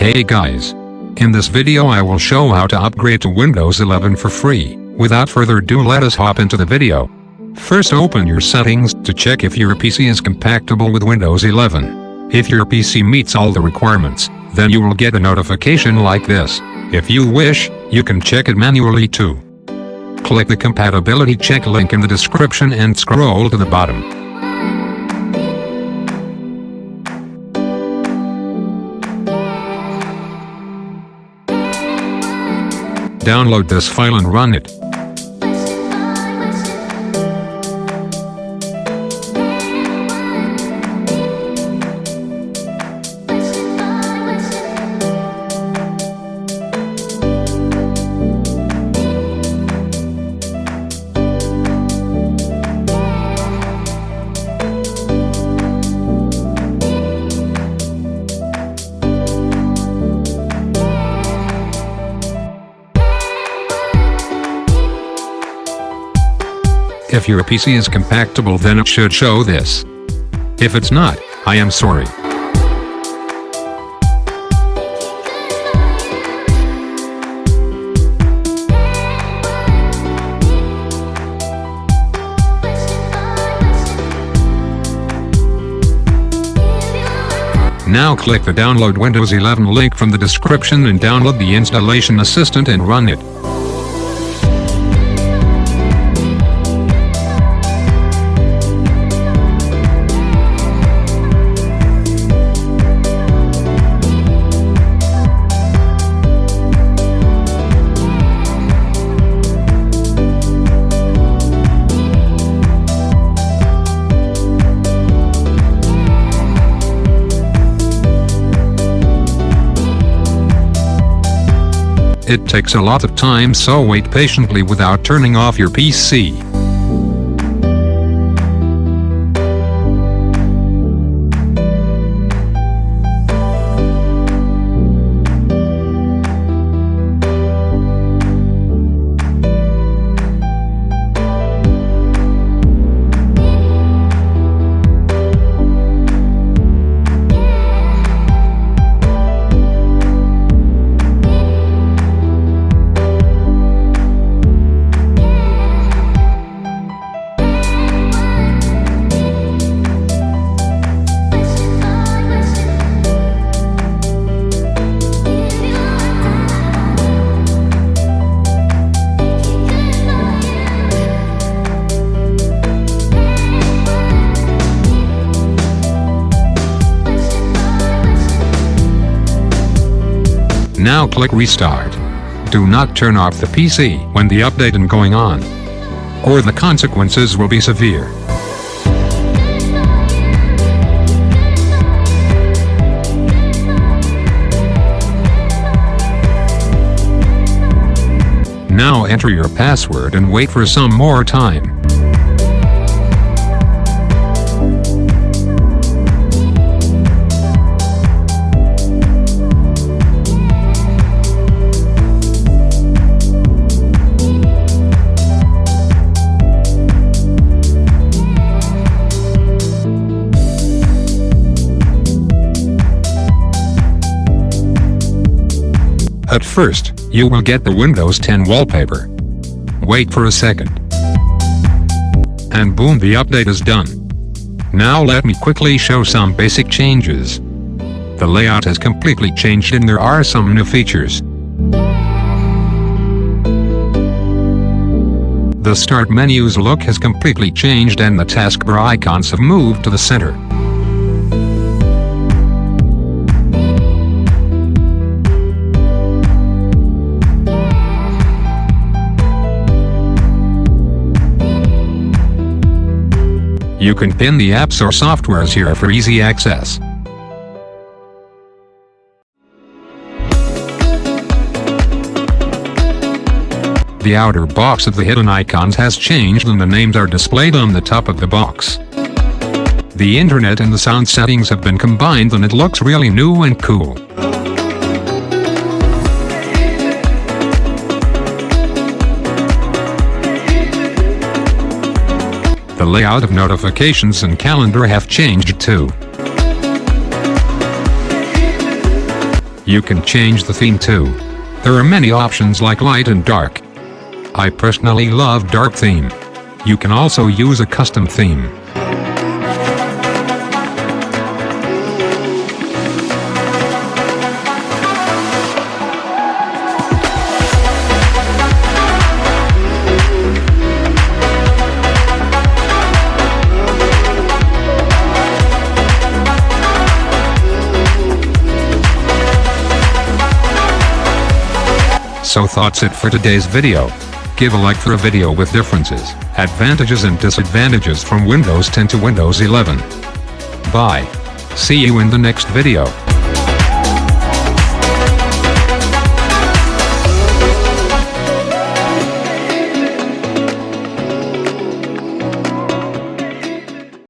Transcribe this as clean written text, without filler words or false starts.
Hey guys! In this video I will show how to upgrade to Windows 11 for free. Without further ado, let us hop into the video. First, open your settings to check if your PC is compatible with Windows 11. If your PC meets all the requirements, then you will get a notification like this. If you wish, you can check it manually too. Click the compatibility check link in the description and scroll to the bottom. Download this file and run it. If your PC is compatible, then it should show this. If it's not, I am sorry. Now click the Download Windows 11 link from the description and download the Installation Assistant and run it. It takes a lot of time, so wait patiently without turning off your PC. Now click Restart. Do not turn off the PC when the update is going on, or the consequences will be severe. Now enter your password and wait for some more time. At first, you will get the Windows 10 wallpaper. Wait for a second. And boom, the update is done. Now let me quickly show some basic changes. The layout has completely changed and there are some new features. The Start menu's look has completely changed and the taskbar icons have moved to the center. You can pin the apps or softwares here for easy access. The outer box of the hidden icons has changed and the names are displayed on the top of the box. The internet and the sound settings have been combined and it looks really new and cool. The layout of notifications and calendar have changed too. You can change the theme too. There are many options like light and dark. I personally love dark theme. You can also use a custom theme. So that's it for today's video. Give a like for a video with differences, advantages and disadvantages from Windows 10 to Windows 11. Bye. See you in the next video.